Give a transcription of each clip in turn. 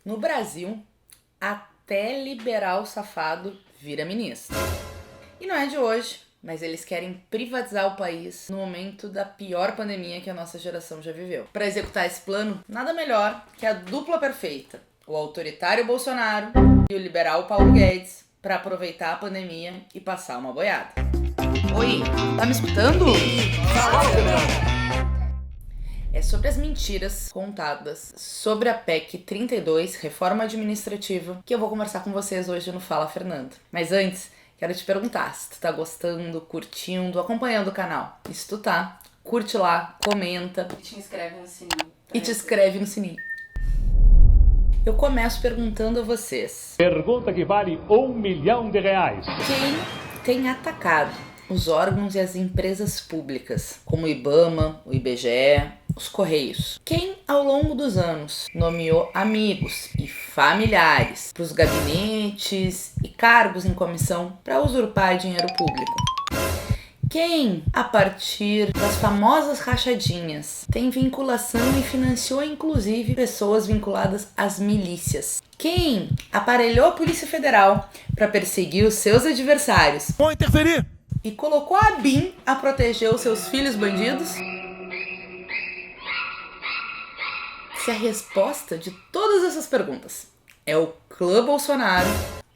No Brasil, até liberal safado vira ministro. E não é de hoje, mas eles querem privatizar o país no momento da pior pandemia que a nossa geração já viveu. Para executar esse plano, nada melhor que a dupla perfeita, o autoritário Bolsonaro e o liberal Paulo Guedes, para aproveitar a pandemia e passar uma boiada. Oi, tá me escutando? É sobre as mentiras contadas sobre a PEC 32, Reforma Administrativa, que eu vou conversar com vocês hoje no Fala Fernando. Mas antes, quero te perguntar se tu tá gostando, curtindo, acompanhando o canal. E se tu tá, curte lá, comenta. E te inscreve no sininho. E te inscreve no sininho. Eu começo perguntando a vocês. Pergunta que vale R$1 milhão. Quem tem atacado os órgãos e as empresas públicas, como o IBAMA, o IBGE, os Correios? Quem, ao longo dos anos, nomeou amigos e familiares para os gabinetes e cargos em comissão para usurpar dinheiro público? Quem, a partir das famosas rachadinhas, tem vinculação e financiou inclusive pessoas vinculadas às milícias? Quem aparelhou a Polícia Federal para perseguir os seus adversários? Vou interferir! E colocou a BIM a proteger os seus filhos bandidos? Se a resposta de todas essas perguntas é o clã Bolsonaro,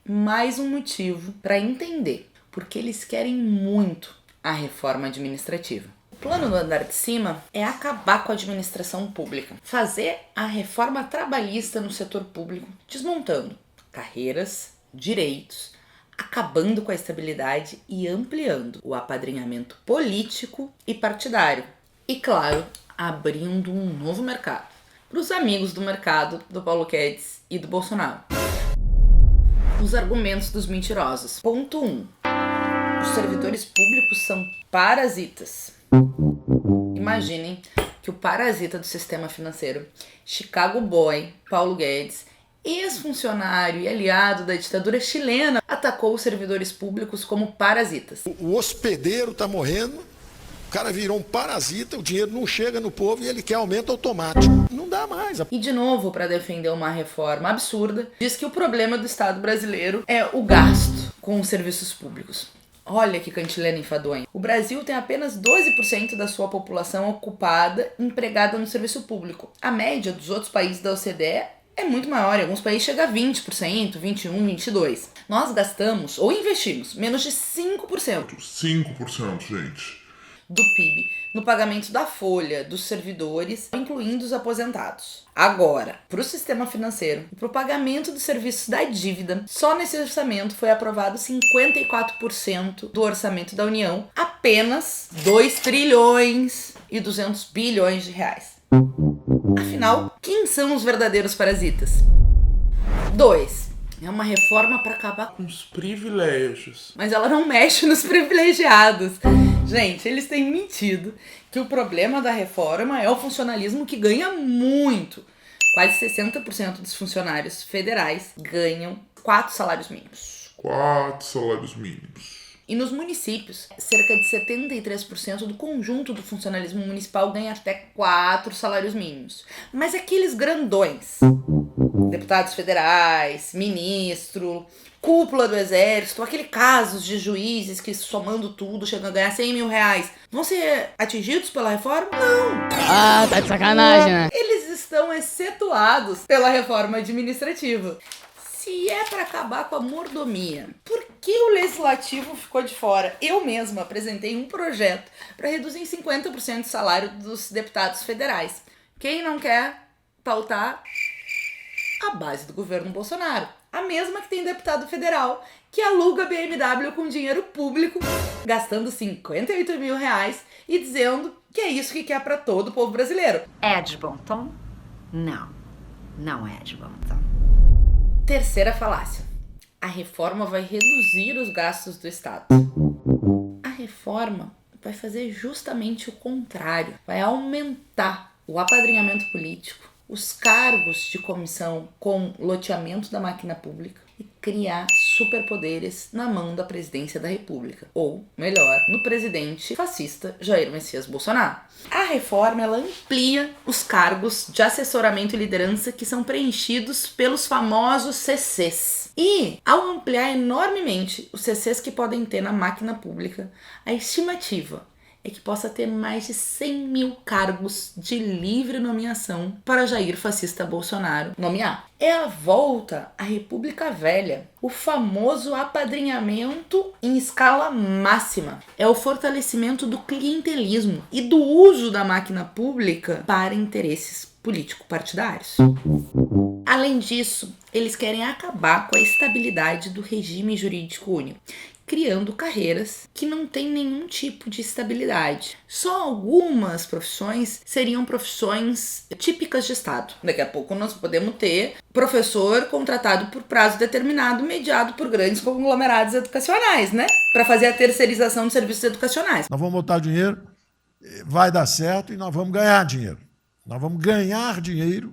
mais um motivo para entender porque eles querem muito a reforma administrativa. O plano do andar de cima é acabar com a administração pública, fazer a reforma trabalhista no setor público, desmontando carreiras, direitos, acabando com a estabilidade e ampliando o apadrinhamento político e partidário. E claro, abrindo um novo mercado para os amigos do mercado do Paulo Guedes e do Bolsonaro. Os argumentos dos mentirosos. Ponto 1. Os servidores públicos são parasitas. Imaginem que o parasita do sistema financeiro, Chicago Boy, Paulo Guedes, ex-funcionário e aliado da ditadura chilena, atacou os servidores públicos como parasitas. O hospedeiro está morrendo, o cara virou um parasita, o dinheiro não chega no povo e ele quer aumento automático. Não dá mais. E de novo, para defender uma reforma absurda, diz que o problema do Estado brasileiro é o gasto com os serviços públicos. Olha que cantilena enfadonha. O Brasil tem apenas 12% da sua população ocupada, empregada no serviço público. A média dos outros países da OCDE é muito maior, em alguns países chega a 20%, 21%, 22%. Nós gastamos ou investimos menos de 5%. 5%, gente. Do PIB no pagamento da folha dos servidores, incluindo os aposentados. Agora, para o sistema financeiro e para o pagamento dos serviços da dívida, só nesse orçamento foi aprovado 54% do orçamento da União, apenas 2 trilhões e 200 bilhões de reais. Afinal, quem são os verdadeiros parasitas? 2. É uma reforma para acabar com Os privilégios. mas ela não mexe nos privilegiados. Gente, eles têm mentido que o problema da reforma é o funcionalismo que ganha muito. Quase 60% dos funcionários federais ganham 4 salários mínimos. 4 salários mínimos. E nos municípios, cerca de 73% do conjunto do funcionalismo municipal ganha até 4 salários mínimos. Mas aqueles grandões, deputados federais, ministro, cúpula do exército, aquele casos de juízes que somando tudo chegam a ganhar 100 mil reais, vão ser atingidos pela reforma? Não! Ah, tá de sacanagem, né? Eles estão excetuados pela reforma administrativa. Se é para acabar com a mordomia, por que o legislativo ficou de fora? Eu mesma apresentei um projeto para reduzir em 50% o salário dos deputados federais. Quem não quer pautar a base do governo Bolsonaro? A mesma que tem deputado federal que aluga BMW com dinheiro público, gastando 58 mil reais e dizendo que é isso que quer para todo o povo brasileiro. É de bom tom? Não, não é de bom tom. Terceira falácia. A reforma vai reduzir os gastos do Estado. A reforma vai fazer justamente o contrário. Vai aumentar o apadrinhamento político, os cargos de comissão com loteamento da máquina pública e criar superpoderes na mão da presidência da República, ou, melhor, no presidente fascista Jair Messias Bolsonaro. A reforma ela amplia os cargos de assessoramento e liderança que são preenchidos pelos famosos CCs. E, ao ampliar enormemente os CCs que podem ter na máquina pública, a estimativa é que possa ter mais de 100 mil cargos de livre nomeação para Jair fascista Bolsonaro nomear. É a volta à República Velha, o famoso apadrinhamento em escala máxima. É o fortalecimento do clientelismo e do uso da máquina pública para interesses político-partidários. Além disso, eles querem acabar com a estabilidade do regime jurídico único, criando carreiras que não têm nenhum tipo de estabilidade. Só algumas profissões seriam profissões típicas de Estado. Daqui a pouco nós podemos ter professor contratado por prazo determinado, mediado por grandes conglomerados educacionais, né? Para fazer a terceirização de serviços educacionais. Nós vamos botar dinheiro, vai dar certo e nós vamos ganhar dinheiro. Nós vamos ganhar dinheiro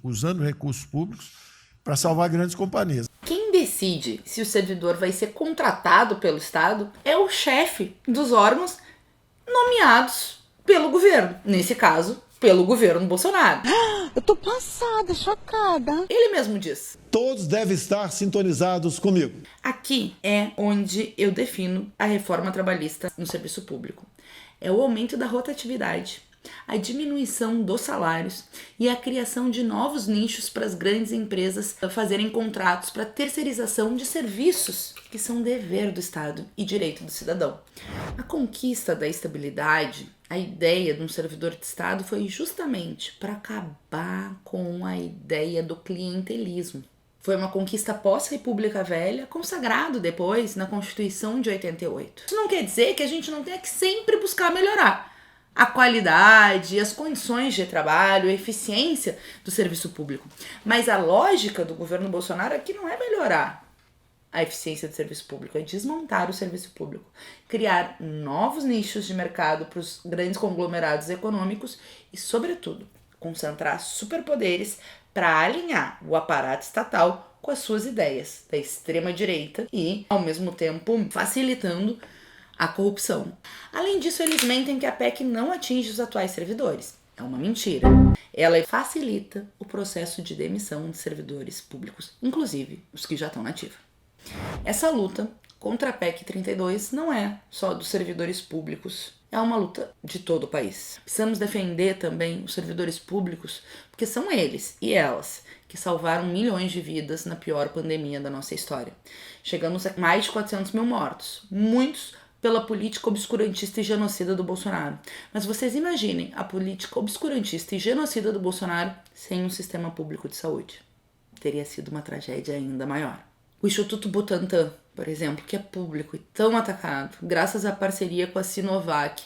usando recursos públicos para salvar grandes companhias. Quem decide se o servidor vai ser contratado pelo Estado é o chefe dos órgãos nomeados pelo governo. Nesse caso, pelo governo Bolsonaro. Eu tô passada, chocada. Ele mesmo diz: todos devem estar sintonizados comigo. Aqui é onde eu defino a reforma trabalhista no serviço público. É o aumento da rotatividade, a diminuição dos salários e a criação de novos nichos para as grandes empresas fazerem contratos para terceirização de serviços que são dever do Estado e direito do cidadão. A conquista da estabilidade, a ideia de um servidor de Estado foi justamente para acabar com a ideia do clientelismo. Foi uma conquista pós-República Velha, consagrado depois na Constituição de 88. Isso não quer dizer que a gente não tenha que sempre buscar melhorar a qualidade, as condições de trabalho, a eficiência do serviço público. Mas a lógica do governo Bolsonaro aqui não é melhorar a eficiência do serviço público, é desmontar o serviço público, criar novos nichos de mercado para os grandes conglomerados econômicos e, sobretudo, concentrar superpoderes para alinhar o aparato estatal com as suas ideias da extrema-direita e, ao mesmo tempo, facilitando a corrupção. Além disso, eles mentem que a PEC não atinge os atuais servidores. É uma mentira. Ela facilita o processo de demissão de servidores públicos, inclusive os que já estão na ativa. Essa luta contra a PEC 32 não é só dos servidores públicos, é uma luta de todo o país. Precisamos defender também os servidores públicos, porque são eles e elas que salvaram milhões de vidas na pior pandemia da nossa história. Chegamos a mais de 400 mil mortos, muitos pela política obscurantista e genocida do Bolsonaro. Mas vocês imaginem a política obscurantista e genocida do Bolsonaro sem um sistema público de saúde. Teria sido uma tragédia ainda maior. O Instituto Butantan, por exemplo, que é público e tão atacado, graças à parceria com a Sinovac,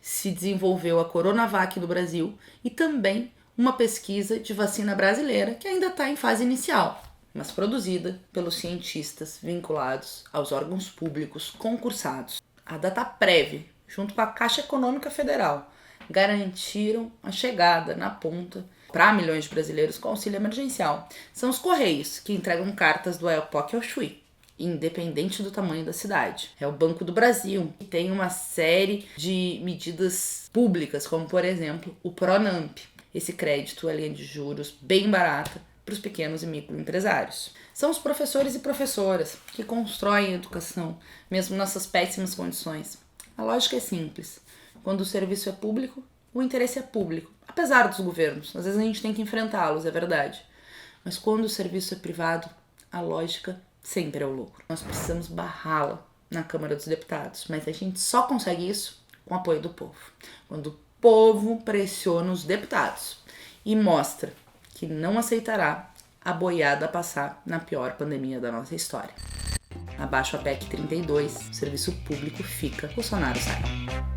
se desenvolveu a Coronavac no Brasil e também uma pesquisa de vacina brasileira que ainda está em fase inicial, mas produzida pelos cientistas vinculados aos órgãos públicos concursados. A Dataprev, junto com a Caixa Econômica Federal, garantiram a chegada na ponta para milhões de brasileiros com auxílio emergencial. São os Correios que entregam cartas do Oiapoque ao Chuí, independente do tamanho da cidade. É o Banco do Brasil, que tem uma série de medidas públicas, como por exemplo o Pronamp, esse crédito a linha de juros bem barata para os pequenos e microempresários. São os professores e professoras que constroem a educação, mesmo nessas péssimas condições. A lógica é simples. Quando o serviço é público, o interesse é público, apesar dos governos. Às vezes a gente tem que enfrentá-los, é verdade. Mas quando o serviço é privado, a lógica sempre é o lucro. Nós precisamos barrá-la na Câmara dos Deputados, mas a gente só consegue isso com o apoio do povo. Quando o povo pressiona os deputados e mostra que não aceitará a boiada passar na pior pandemia da nossa história. Abaixo a PEC 32, o serviço público fica, Bolsonaro sai.